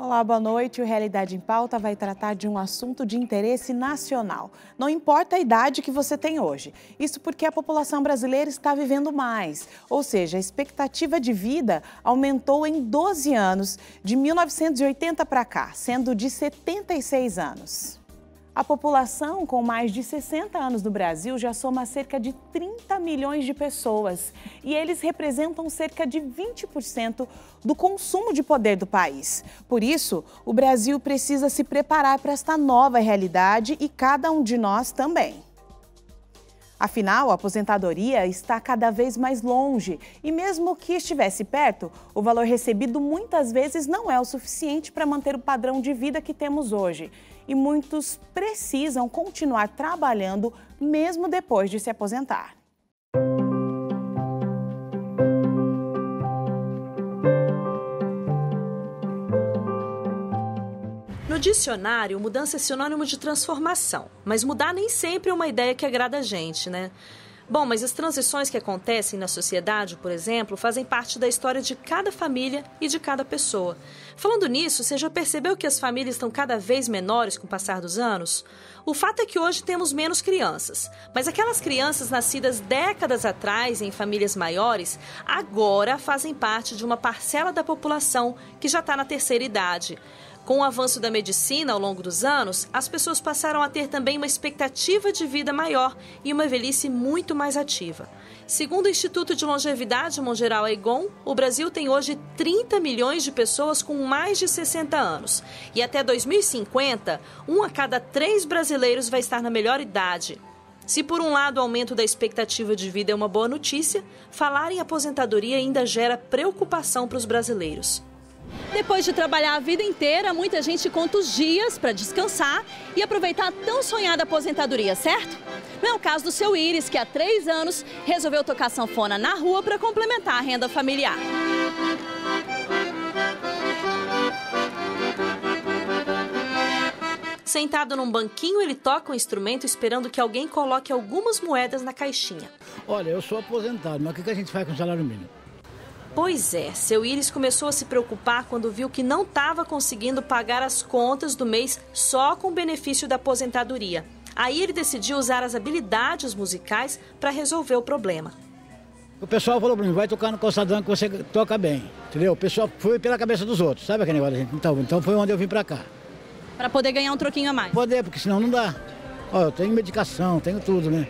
Olá, boa noite. O Realidade em Pauta vai tratar de um assunto de interesse nacional. Não importa a idade que você tem hoje. Isso porque a população brasileira está vivendo mais. Ou seja, a expectativa de vida aumentou em 12 anos, de 1980 para cá, sendo de 76 anos. A população com mais de 60 anos no Brasil já soma cerca de 30 milhões de pessoas e eles representam cerca de 20% do consumo de poder do país. Por isso, o Brasil precisa se preparar para esta nova realidade e cada um de nós também. Afinal, a aposentadoria está cada vez mais longe e mesmo que estivesse perto, o valor recebido muitas vezes não é o suficiente para manter o padrão de vida que temos hoje. E muitos precisam continuar trabalhando mesmo depois de se aposentar. No dicionário, mudança é sinônimo de transformação, mas mudar nem sempre é uma ideia que agrada a gente, né? Bom, mas as transições que acontecem na sociedade, por exemplo, fazem parte da história de cada família e de cada pessoa. Falando nisso, você já percebeu que as famílias estão cada vez menores com o passar dos anos? O fato é que hoje temos menos crianças, mas aquelas crianças nascidas décadas atrás em famílias maiores, agora fazem parte de uma parcela da população que já está na terceira idade. Com o avanço da medicina ao longo dos anos, as pessoas passaram a ter também uma expectativa de vida maior e uma velhice muito mais ativa. Segundo o Instituto de Longevidade Mongeral Aegon, o Brasil tem hoje 30 milhões de pessoas com mais de 60 anos. E até 2050, 1 a cada 3 brasileiros vai estar na melhor idade. Se por um lado o aumento da expectativa de vida é uma boa notícia, falar em aposentadoria ainda gera preocupação para os brasileiros. Depois de trabalhar a vida inteira, muita gente conta os dias para descansar e aproveitar a tão sonhada aposentadoria, certo? Não é o caso do seu Iris, que há 3 anos resolveu tocar sanfona na rua para complementar a renda familiar. Sentado num banquinho, ele toca um instrumento esperando que alguém coloque algumas moedas na caixinha. Olha, eu sou aposentado, mas o que a gente faz com o salário mínimo? Pois é, seu Iris começou a se preocupar quando viu que não estava conseguindo pagar as contas do mês só com o benefício da aposentadoria. Aí ele decidiu usar as habilidades musicais para resolver o problema. O pessoal falou para mim, vai tocar no calçadão que você toca bem, entendeu? O pessoal foi pela cabeça dos outros, sabe aquele negócio da gente? Então foi onde eu vim para cá. Para poder ganhar um troquinho a mais? Poder, porque senão não dá. Ó, eu tenho medicação, tenho tudo, né?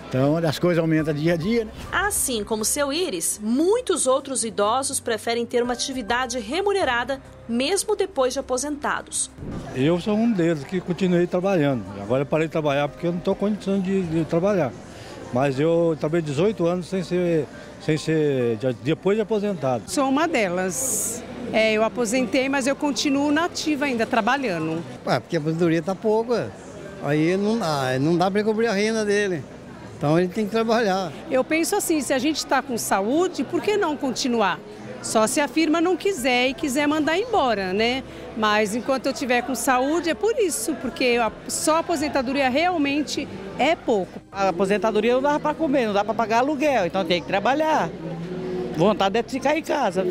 Então, as coisas aumentam dia a dia, né? Assim como seu Iris, muitos outros idosos preferem ter uma atividade remunerada, mesmo depois de aposentados. Eu sou um deles que continuei trabalhando. Agora eu parei de trabalhar porque eu não estou com condição de trabalhar. Mas eu trabalhei 18 anos sem ser depois de aposentado. Sou uma delas. Eu aposentei, mas eu continuo nativa ainda, trabalhando. Porque a aposentadoria está pouca. Aí não dá para cobrir a renda dele. Então ele tem que trabalhar. Eu penso assim, se a gente está com saúde, por que não continuar? Só se a firma não quiser e quiser mandar embora, né? Mas enquanto eu tiver com saúde é por isso, porque só a aposentadoria realmente é pouco. A aposentadoria não dá para comer, não dá para pagar aluguel, então tem que trabalhar. Vontade é de ficar em casa.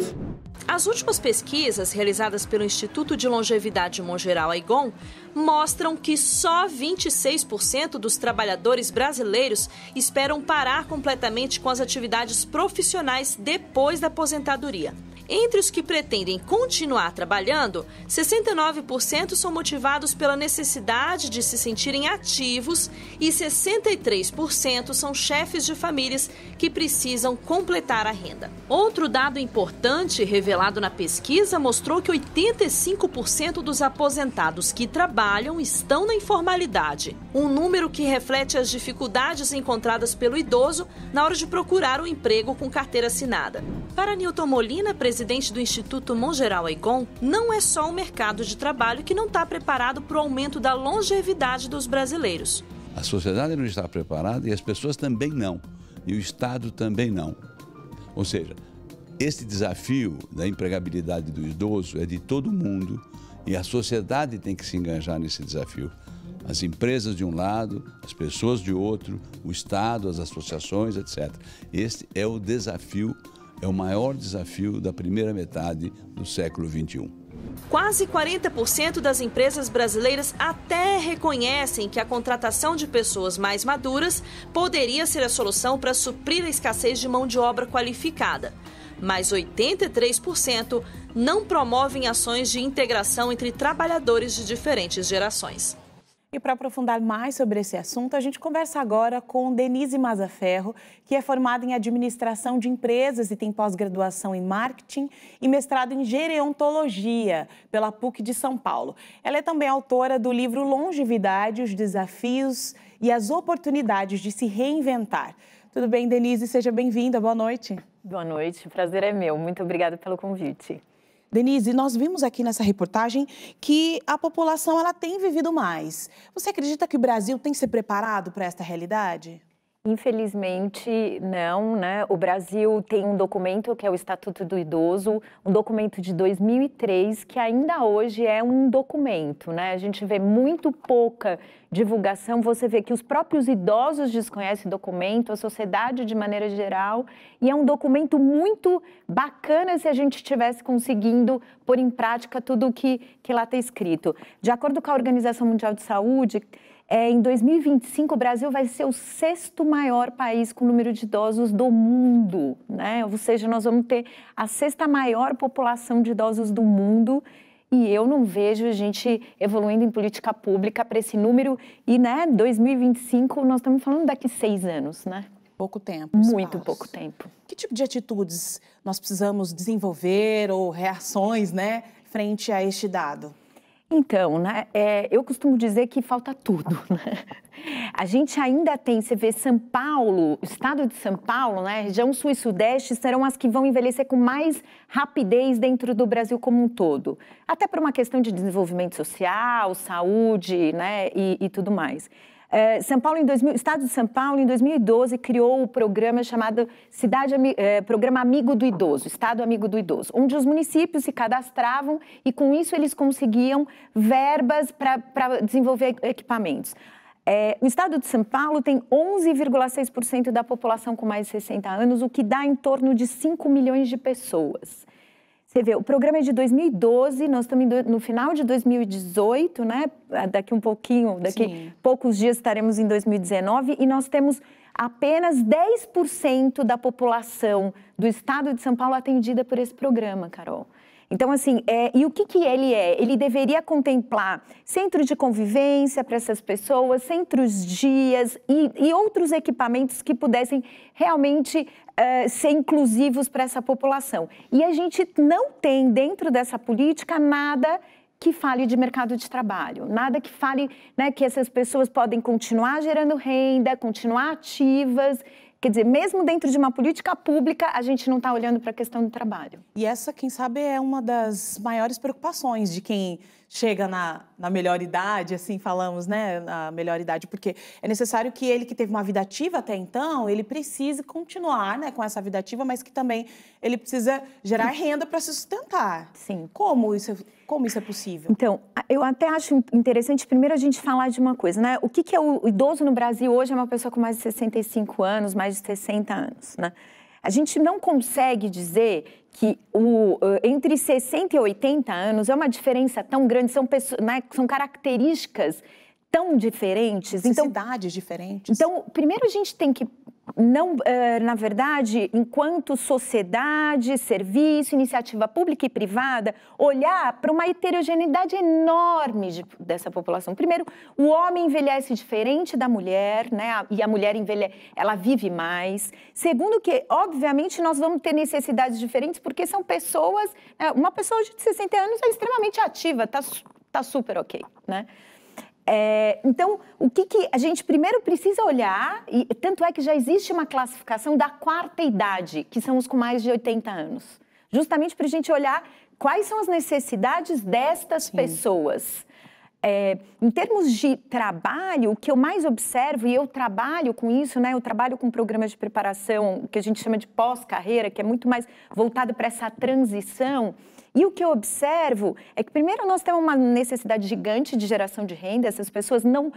As últimas pesquisas realizadas pelo Instituto de Longevidade Mongeral Aegon mostram que só 26% dos trabalhadores brasileiros esperam parar completamente com as atividades profissionais depois da aposentadoria. Entre os que pretendem continuar trabalhando, 69% são motivados pela necessidade de se sentirem ativos e 63% são chefes de famílias que precisam completar a renda. Outro dado importante revelado na pesquisa mostrou que 85% dos aposentados que trabalham estão na informalidade, um número que reflete as dificuldades encontradas pelo idoso na hora de procurar um emprego com carteira assinada. Para Nilton Molina, presidente do Instituto Mongeral Aegon, não é só o mercado de trabalho que não está preparado para o aumento da longevidade dos brasileiros. A sociedade não está preparada e as pessoas também não. E o Estado também não. Ou seja, esse desafio da empregabilidade do idoso é de todo mundo e a sociedade tem que se engajar nesse desafio. As empresas de um lado, as pessoas de outro, o Estado, as associações, etc. Esse é o desafio. É o maior desafio da primeira metade do século XXI. Quase 40% das empresas brasileiras até reconhecem que a contratação de pessoas mais maduras poderia ser a solução para suprir a escassez de mão de obra qualificada. Mas 83% não promovem ações de integração entre trabalhadores de diferentes gerações. E para aprofundar mais sobre esse assunto, a gente conversa agora com Denise Mazzaferro, que é formada em Administração de Empresas e tem pós-graduação em Marketing e mestrado em Gerontologia pela PUC de São Paulo. Ela é também autora do livro Longevidade, os desafios e as oportunidades de se reinventar. Tudo bem, Denise? Seja bem-vinda. Boa noite. Boa noite. O prazer é meu. Muito obrigada pelo convite. Denise, nós vimos aqui nessa reportagem que a população ela tem vivido mais. Você acredita que o Brasil tem se preparado para esta realidade? Infelizmente, não, né? O Brasil tem um documento que é o Estatuto do Idoso, um documento de 2003, que ainda hoje é um documento, né? A gente vê muito pouca divulgação, você vê que os próprios idosos desconhecem o documento, a sociedade de maneira geral, e é um documento muito bacana se a gente estivesse conseguindo pôr em prática tudo o que lá está escrito. De acordo com a Organização Mundial de Saúde, em 2025, o Brasil vai ser o 6º maior país com número de idosos do mundo, né? Ou seja, nós vamos ter a 6ª maior população de idosos do mundo e eu não vejo a gente evoluindo em política pública para esse número. E, né, 2025, nós estamos falando daqui 6 anos, né? Pouco tempo. Muito pouco tempo. Que tipo de atitudes nós precisamos desenvolver ou reações, né, frente a este dado? Então, né, eu costumo dizer que falta tudo, né? A gente ainda tem, você vê São Paulo, o estado de São Paulo, né, região sul e sudeste, serão as que vão envelhecer com mais rapidez dentro do Brasil como um todo. Até por uma questão de desenvolvimento social, saúde, né, e tudo mais. O Estado de São Paulo, em 2012, criou o programa chamado Programa Amigo do Idoso, Estado Amigo do Idoso, onde os municípios se cadastravam e, com isso, eles conseguiam verbas para desenvolver equipamentos. O Estado de São Paulo tem 11,6% da população com mais de 60 anos, o que dá em torno de 5 milhões de pessoas. Você vê, o programa é de 2012, nós estamos no final de 2018, né? Daqui poucos dias estaremos em 2019 e nós temos apenas 10% da população do estado de São Paulo atendida por esse programa, Carol. Então, assim, e o que ele é? Ele deveria contemplar centro de convivência para essas pessoas, centros-dias e outros equipamentos que pudessem realmente ser inclusivos para essa população. E a gente não tem dentro dessa política nada que fale de mercado de trabalho, nada que fale, né, que essas pessoas podem continuar gerando renda, continuar ativas. Quer dizer, mesmo dentro de uma política pública, a gente não está olhando para a questão do trabalho. E essa, quem sabe, é uma das maiores preocupações de quem chega na melhor idade, assim falamos, né, na melhor idade, porque é necessário que ele que teve uma vida ativa até então, ele precise continuar, né, com essa vida ativa, mas que também ele precisa gerar renda para se sustentar. Sim. Como isso é possível? Então, eu até acho interessante primeiro a gente falar de uma coisa, né? O que é o idoso no Brasil hoje? É uma pessoa com mais de 65 anos, mais de 60 anos, né? A gente não consegue dizer que entre 60 e 80 anos é uma diferença tão grande, são pessoas, né, são características tão diferentes. Necessidades diferentes. Então, primeiro a gente tem que, na verdade, enquanto sociedade, serviço, iniciativa pública e privada, olhar para uma heterogeneidade enorme dessa população. Primeiro, o homem envelhece diferente da mulher, né? E a mulher ela vive mais. Segundo, que, obviamente, nós vamos ter necessidades diferentes, porque são pessoas... uma pessoa de 60 anos é extremamente ativa, tá super ok, né? Então, o que a gente primeiro precisa olhar, e tanto é que já existe uma classificação da 4ª idade, que são os com mais de 80 anos, justamente para a gente olhar quais são as necessidades destas pessoas. Em termos de trabalho, o que eu mais observo, e eu trabalho com isso, né? Eu trabalho com programas de preparação que a gente chama de pós-carreira, que é muito mais voltado para essa transição. E o que eu observo é que, primeiro, nós temos uma necessidade gigante de geração de renda. Essas pessoas não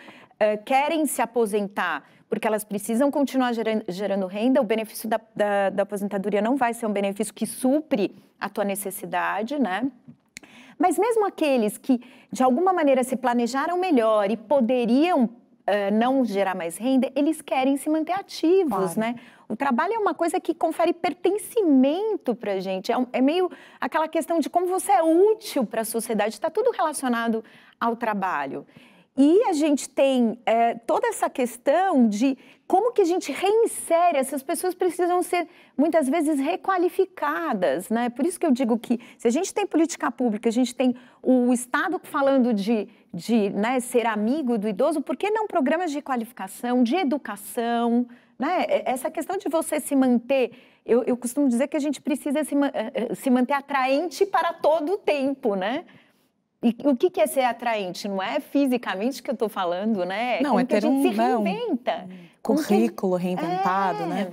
querem se aposentar porque elas precisam continuar gerando renda. O benefício da aposentadoria não vai ser um benefício que supre a tua necessidade, né? Mas mesmo aqueles que, de alguma maneira, se planejaram melhor e poderiam não gerar mais renda, eles querem se manter ativos, claro, né? O trabalho é uma coisa que confere pertencimento para a gente. É meio aquela questão de como você é útil para a sociedade. Está tudo relacionado ao trabalho. E a gente tem toda essa questão de como que a gente reinsere. Essas pessoas precisam ser, muitas vezes, requalificadas, né? Por isso que eu digo que, se a gente tem política pública, a gente tem o Estado falando de né, ser amigo do idoso, por que não programas de qualificação, de educação, né? Essa questão de você se manter... Eu costumo dizer que a gente precisa se manter atraente para todo o tempo, né? E o que é ser atraente? Não é fisicamente que eu estou falando, né? Não, é ter a gente se reinventa. Currículo reinventado, né?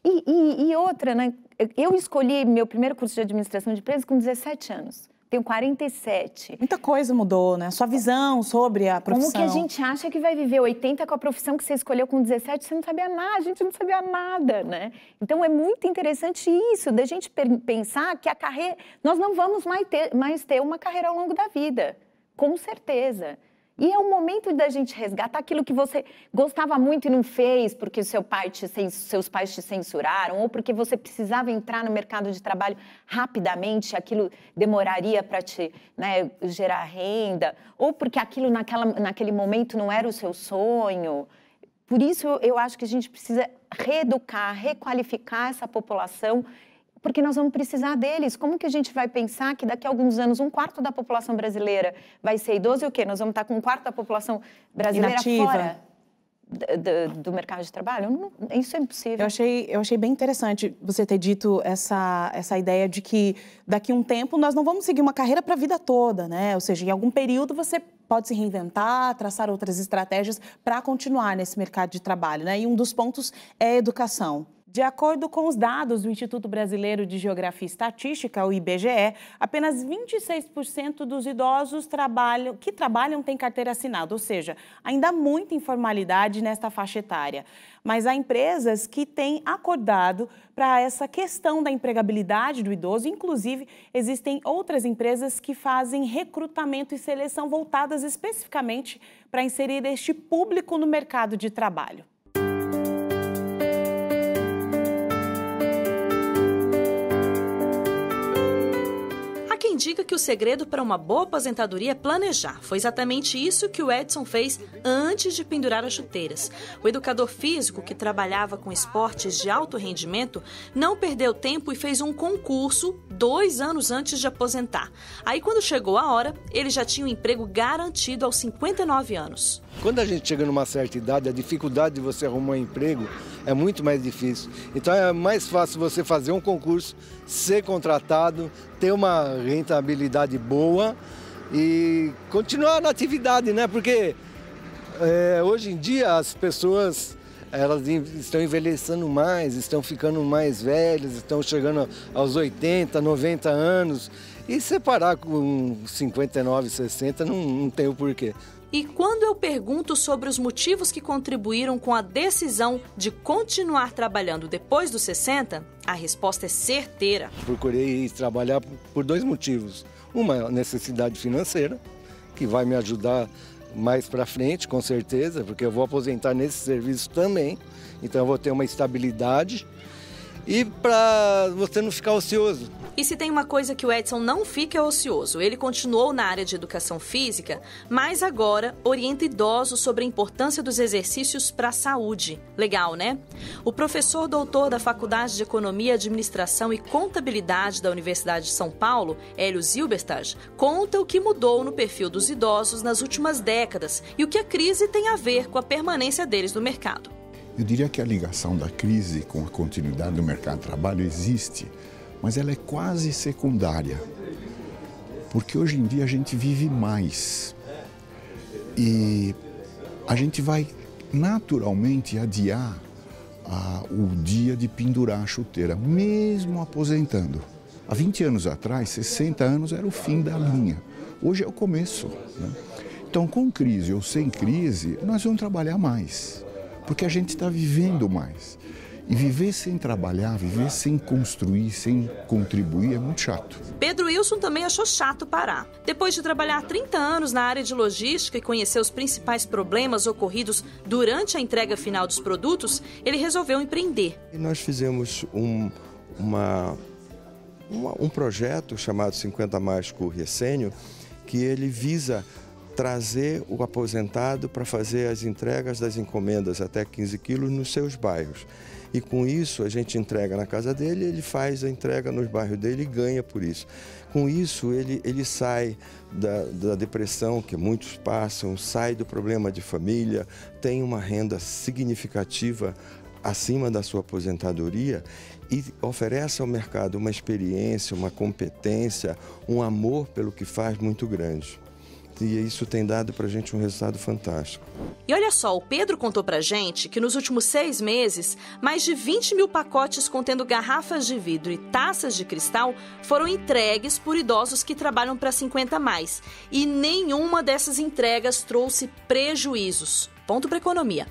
E outra, né? Eu escolhi meu primeiro curso de administração de empresas com 17 anos. Tenho 47. Muita coisa mudou, né? Sua visão sobre a profissão. Como que a gente acha que vai viver 80 com a profissão que você escolheu com 17? Você não sabia nada, a gente não sabia nada, né? Então, é muito interessante isso, da gente pensar que a carreira... Nós não vamos mais ter uma carreira ao longo da vida, com certeza. E é o momento da gente resgatar aquilo que você gostava muito e não fez porque seus pais te censuraram, ou porque você precisava entrar no mercado de trabalho rapidamente, aquilo demoraria para te, né, gerar renda, ou porque aquilo naquele momento não era o seu sonho. Por isso, eu acho que a gente precisa reeducar, requalificar essa população, porque nós vamos precisar deles. Como que a gente vai pensar que daqui a alguns anos 1/4 da população brasileira vai ser idoso e o quê? Nós vamos estar com 1/4 da população brasileira inativa, fora do mercado de trabalho? Isso é impossível. Eu achei bem interessante você ter dito essa ideia de que daqui a um tempo nós não vamos seguir uma carreira para a vida toda, né? Ou seja, em algum período você pode se reinventar, traçar outras estratégias para continuar nesse mercado de trabalho, né? E um dos pontos é a educação. De acordo com os dados do Instituto Brasileiro de Geografia e Estatística, o IBGE, apenas 26% dos idosos que trabalham têm carteira assinada, ou seja, ainda há muita informalidade nesta faixa etária. Mas há empresas que têm acordado para essa questão da empregabilidade do idoso, inclusive existem outras empresas que fazem recrutamento e seleção voltadas especificamente para inserir este público no mercado de trabalho. Quem diga que o segredo para uma boa aposentadoria é planejar. Foi exatamente isso que o Edson fez antes de pendurar as chuteiras. O educador físico, que trabalhava com esportes de alto rendimento, não perdeu tempo e fez um concurso 2 anos antes de aposentar. Aí, quando chegou a hora, ele já tinha um emprego garantido aos 59 anos. Quando a gente chega numa certa idade, a dificuldade de você arrumar um emprego é muito mais difícil. Então é mais fácil você fazer um concurso, ser contratado, ter uma rentabilidade boa e continuar na atividade, né? Porque hoje em dia as pessoas elas estão envelhecendo mais, estão ficando mais velhas, estão chegando aos 80, 90 anos. E separar com 59, 60 não tem o porquê. E quando eu pergunto sobre os motivos que contribuíram com a decisão de continuar trabalhando depois dos 60, a resposta é certeira. Procurei trabalhar por 2 motivos. Uma, necessidade financeira, que vai me ajudar mais para frente, com certeza, porque eu vou aposentar nesse serviço também, então eu vou ter uma estabilidade. E para você não ficar ocioso. E se tem uma coisa que o Edson não fica é ocioso. Ele continuou na área de educação física, mas agora orienta idosos sobre a importância dos exercícios para a saúde. Legal, né? O professor doutor da Faculdade de Economia, Administração e Contabilidade da Universidade de São Paulo, Hélio Zilberstadt, conta o que mudou no perfil dos idosos nas últimas décadas e o que a crise tem a ver com a permanência deles no mercado. Eu diria que a ligação da crise com a continuidade do mercado de trabalho existe, mas ela é quase secundária, porque hoje em dia a gente vive mais e a gente vai naturalmente adiar o dia de pendurar a chuteira, mesmo aposentando. Há 20 anos atrás, 60 anos era o fim da linha, hoje é o começo, né? Então, com crise ou sem crise, nós vamos trabalhar mais. Porque a gente está vivendo mais. E viver sem trabalhar, viver sem construir, sem contribuir é muito chato. Pedro Wilson também achou chato parar. Depois de trabalhar 30 anos na área de logística e conhecer os principais problemas ocorridos durante a entrega final dos produtos, ele resolveu empreender. E nós fizemos um projeto chamado 50 Mais Courier Sênior, que ele visa trazer o aposentado para fazer as entregas das encomendas até 15 quilos nos seus bairros. E com isso a gente entrega na casa dele, ele faz a entrega nos bairros dele e ganha por isso. Com isso ele sai da depressão que muitos passam, sai do problema de família, tem uma renda significativa acima da sua aposentadoria e oferece ao mercado uma experiência, uma competência, um amor pelo que faz muito grande. E isso tem dado para a gente um resultado fantástico. E olha só, o Pedro contou pra gente que nos últimos 6 meses, mais de 20 mil pacotes contendo garrafas de vidro e taças de cristal foram entregues por idosos que trabalham para 50 mais. E nenhuma dessas entregas trouxe prejuízos. Ponto para a economia.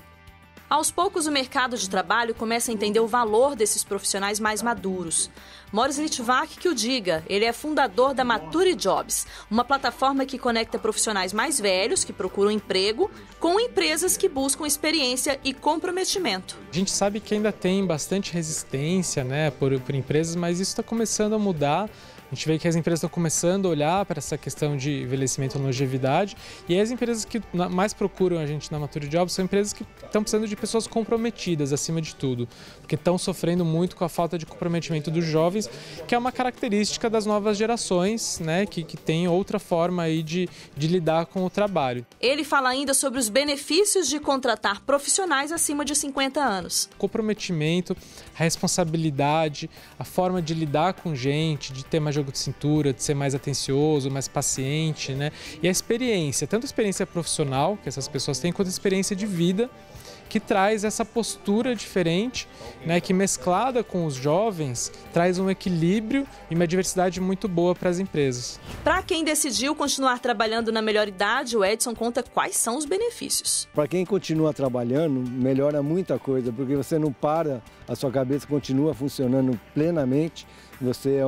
Aos poucos, o mercado de trabalho começa a entender o valor desses profissionais mais maduros. Morris Litvak que o diga, ele é fundador da Mature Jobs, uma plataforma que conecta profissionais mais velhos que procuram emprego com empresas que buscam experiência e comprometimento. A gente sabe que ainda tem bastante resistência, né, por empresas, mas isso está começando a mudar. A gente vê que as empresas estão começando a olhar para essa questão de envelhecimento e longevidade, e as empresas que mais procuram a gente na Mature Jobs são empresas que estão precisando de pessoas comprometidas acima de tudo, porque estão sofrendo muito com a falta de comprometimento dos jovens, que é uma característica das novas gerações, né, que tem outra forma aí de lidar com o trabalho. Ele fala ainda sobre os benefícios de contratar profissionais acima de 50 anos. Comprometimento, a responsabilidade, a forma de lidar com gente, de ter mais jogo de cintura, de ser mais atencioso, mais paciente, né? E a experiência, tanto a experiência profissional que essas pessoas têm, quanto a experiência de vida, que traz essa postura diferente, né, que mesclada com os jovens, traz um equilíbrio e uma diversidade muito boa para as empresas. Para quem decidiu continuar trabalhando na melhor idade, o Edson conta quais são os benefícios. Para quem continua trabalhando, melhora muita coisa, porque você não para, a sua cabeça continua funcionando plenamente, você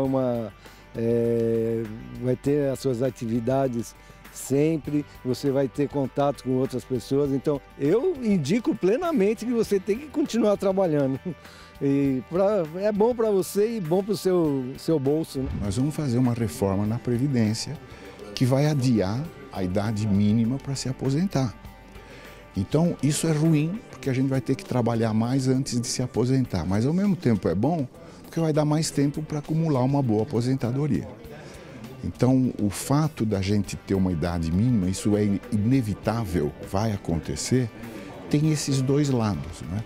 vai ter as suas atividades sempre, você vai ter contato com outras pessoas, então eu indico plenamente que você tem que continuar trabalhando. E é bom para você e bom para o seu bolso, né? Nós vamos fazer uma reforma na Previdência que vai adiar a idade mínima para se aposentar. Então isso é ruim, porque a gente vai ter que trabalhar mais antes de se aposentar, mas ao mesmo tempo é bom, porque vai dar mais tempo para acumular uma boa aposentadoria. Então, o fato da gente ter uma idade mínima, isso é inevitável, vai acontecer, tem esses dois lados, né?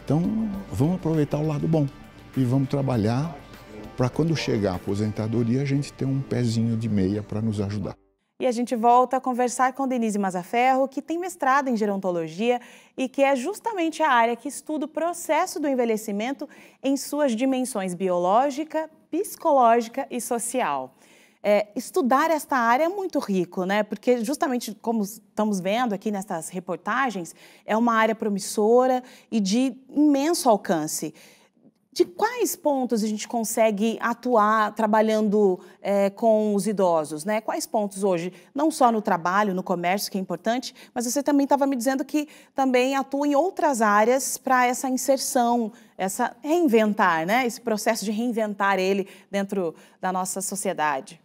Então, vamos aproveitar o lado bom e vamos trabalhar para quando chegar a aposentadoria a gente ter um pezinho de meia para nos ajudar. E a gente volta a conversar com Denise Mazzaferro, que tem mestrado em gerontologia e que é justamente a área que estuda o processo do envelhecimento em suas dimensões biológica, psicológica e social. Estudar esta área é muito rico, né? Porque justamente como estamos vendo aqui nessas reportagens, é uma área promissora e de imenso alcance. De quais pontos a gente consegue atuar trabalhando com os idosos, né? Quais pontos hoje? Não só no trabalho, no comércio, que é importante, mas você também estava me dizendo que também atua em outras áreas para essa inserção, essa reinventar, né? Esse processo de reinventar ele dentro da nossa sociedade.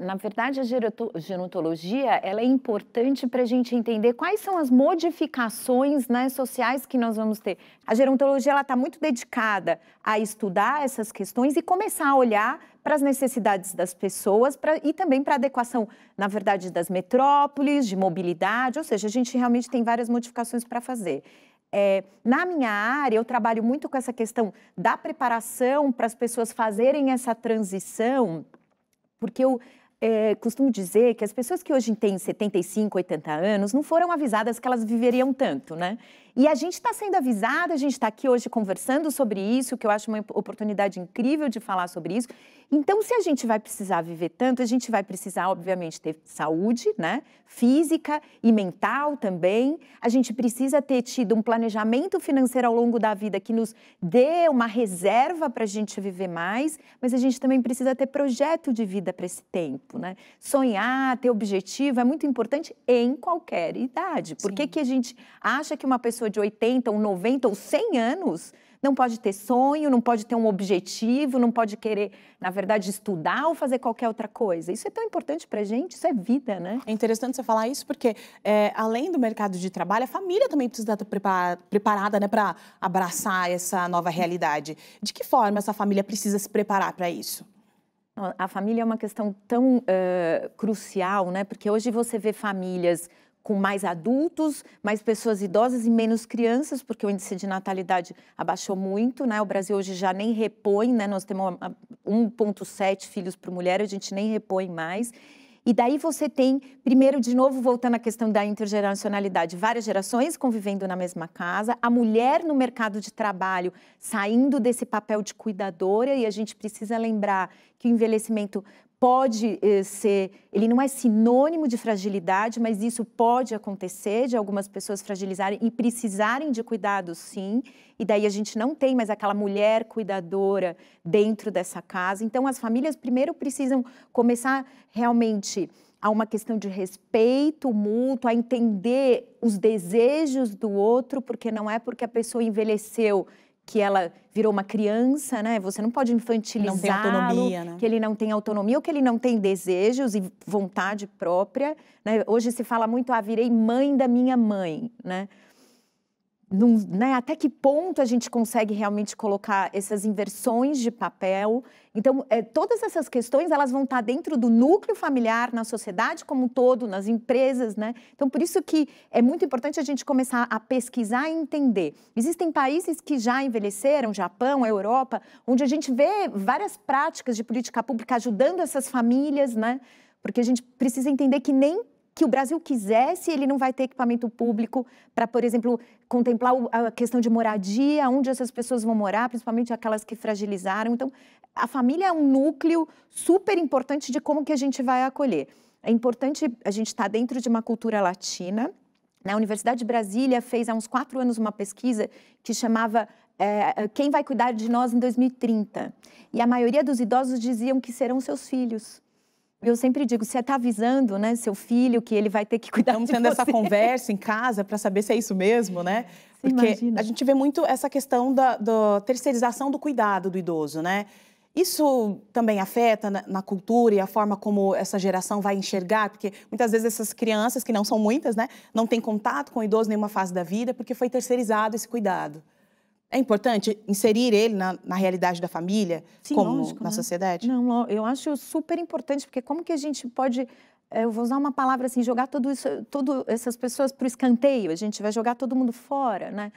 Na verdade, a gerontologia ela é importante para a gente entender quais são as modificações, né, sociais que nós vamos ter. A gerontologia está muito dedicada a estudar essas questões e começar a olhar para as necessidades das pessoas e também para a adequação, na verdade, das metrópoles, de mobilidade, ou seja, a gente realmente tem várias modificações para fazer. Na minha área, eu trabalho muito com essa questão da preparação para as pessoas fazerem essa transição, porque eu costumo dizer que as pessoas que hoje têm 75, 80 anos não foram avisadas que elas viveriam tanto, né? E a gente está sendo avisada, a gente está aqui hoje conversando sobre isso, que eu acho uma oportunidade incrível de falar sobre isso. Então, se a gente vai precisar viver tanto, a gente vai precisar, obviamente, ter saúde, né? Física e mental também. A gente precisa ter tido um planejamento financeiro ao longo da vida que nos dê uma reserva para a gente viver mais, mas a gente também precisa ter projeto de vida para esse tempo, né? Sonhar, ter objetivo é muito importante em qualquer idade. Por que a gente acha que uma pessoa de 80 ou 90 ou 100 anos não pode ter sonho, não pode ter um objetivo, não pode querer, na verdade, estudar ou fazer qualquer outra coisa? Isso é tão importante para a gente, isso é vida, né? É interessante você falar isso porque, além do mercado de trabalho, a família também precisa estar preparada, né, para abraçar essa nova realidade. De que forma essa família precisa se preparar para isso? A família é uma questão tão crucial, né? Porque hoje você vê famílias com mais adultos, mais pessoas idosas e menos crianças, porque o índice de natalidade abaixou muito, né? O Brasil hoje já nem repõe, né? Nós temos 1,7 filhos por mulher, a gente nem repõe mais. E daí você tem, primeiro, de novo, voltando à questão da intergeracionalidade, várias gerações convivendo na mesma casa, a mulher no mercado de trabalho saindo desse papel de cuidadora, e a gente precisa lembrar que o envelhecimento pode ser, ele não é sinônimo de fragilidade, mas isso pode acontecer, de algumas pessoas fragilizarem e precisarem de cuidados, sim. E daí a gente não tem mais aquela mulher cuidadora dentro dessa casa. Então, as famílias primeiro precisam começar realmente a uma questão de respeito mútuo, a entender os desejos do outro, porque não é porque a pessoa envelheceu que ela virou uma criança, né? Você não pode infantilizá-lo, não tem autonomia, né? Que ele não tem autonomia ou que ele não tem desejos e vontade própria, né? Hoje se fala muito, virei mãe da minha mãe, né? Né? Até que ponto a gente consegue realmente colocar essas inversões de papel? Então, todas essas questões, elas vão estar dentro do núcleo familiar, na sociedade como um todo, nas empresas, né? Então, por isso que é muito importante a gente começar a pesquisar e entender. Existem países que já envelheceram, Japão, a Europa, onde a gente vê várias práticas de política pública ajudando essas famílias, né? Porque a gente precisa entender que nem que o Brasil quisesse, ele não vai ter equipamento público para, por exemplo, contemplar a questão de moradia, onde essas pessoas vão morar, principalmente aquelas que fragilizaram. Então, a família é um núcleo super importante de como que a gente vai acolher. É importante a gente estar dentro de uma cultura latina. A Universidade de Brasília fez há uns 4 anos uma pesquisa que chamava Quem vai cuidar de nós em 2030? E a maioria dos idosos diziam que serão seus filhos. Eu sempre digo, você está avisando, né, seu filho que ele vai ter que cuidar de você. Estamos tendo essa conversa em casa para saber se é isso mesmo, né? Você Porque imagina. a gente vê muito essa questão da terceirização do cuidado do idoso, né? Isso também afeta na cultura e a forma como essa geração vai enxergar, porque muitas vezes essas crianças, que não são muitas, né, não têm contato com o idoso em nenhuma fase da vida porque foi terceirizado esse cuidado. É importante inserir ele na realidade da família, Sim, como lógico, na né? sociedade? Não, eu acho super importante, porque como que a gente pode, eu vou usar uma palavra assim, jogar todas essas pessoas para o escanteio, a gente vai jogar todo mundo fora, né?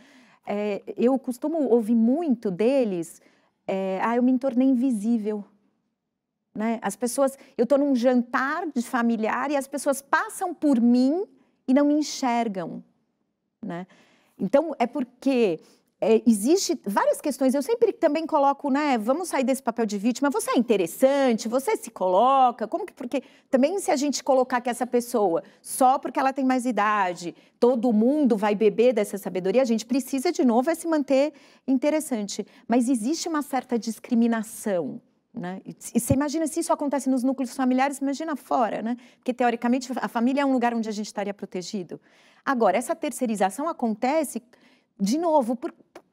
Eu costumo ouvir muito deles, eu me tornei invisível, né? As pessoas, eu estou num jantar de familiar e as pessoas passam por mim e não me enxergam, né? Então, é porque existe várias questões, eu sempre também coloco, né, vamos sair desse papel de vítima, você é interessante, você se coloca, porque também se a gente colocar que essa pessoa, só porque ela tem mais idade, todo mundo vai beber dessa sabedoria, a gente precisa de novo se manter interessante, mas existe uma certa discriminação, né? E você imagina se isso acontece nos núcleos familiares, imagina fora, né? Porque teoricamente a família é um lugar onde a gente estaria protegido. Agora, essa terceirização acontece de novo,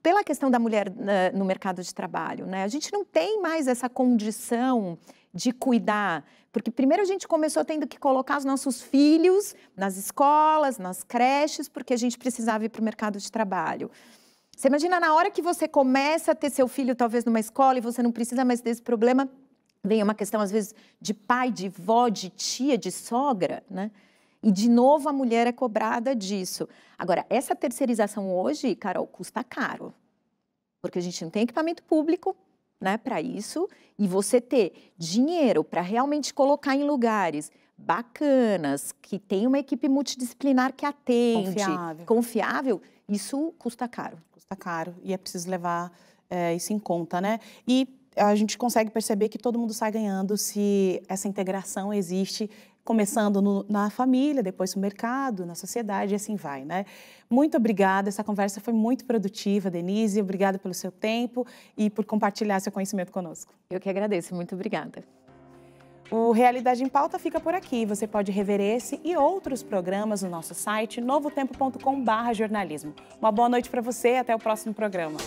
pela questão da mulher no mercado de trabalho, né? A gente não tem mais essa condição de cuidar, porque primeiro a gente começou tendo que colocar os nossos filhos nas escolas, nas creches, porque a gente precisava ir para o mercado de trabalho. Você imagina na hora que você começa a ter seu filho talvez numa escola e você não precisa mais desse problema, vem uma questão às vezes de pai, de vó, de tia, de sogra, né? E, de novo, a mulher é cobrada disso. Agora, essa terceirização hoje, Carol, custa caro. Porque a gente não tem equipamento público, né, para isso. E você ter dinheiro para realmente colocar em lugares bacanas, que tem uma equipe multidisciplinar que atende, confiável, isso custa caro. Custa caro e é preciso levar isso em conta, né? E a gente consegue perceber que todo mundo sai ganhando se essa integração existe, começando na família, depois no mercado, na sociedade, e assim vai, né? Muito obrigada, essa conversa foi muito produtiva, Denise, obrigada pelo seu tempo e por compartilhar seu conhecimento conosco. Eu que agradeço, muito obrigada. O Realidade em Pauta fica por aqui. Você pode rever esse e outros programas no nosso site novotempo.com/jornalismo. Uma boa noite para você e até o próximo programa.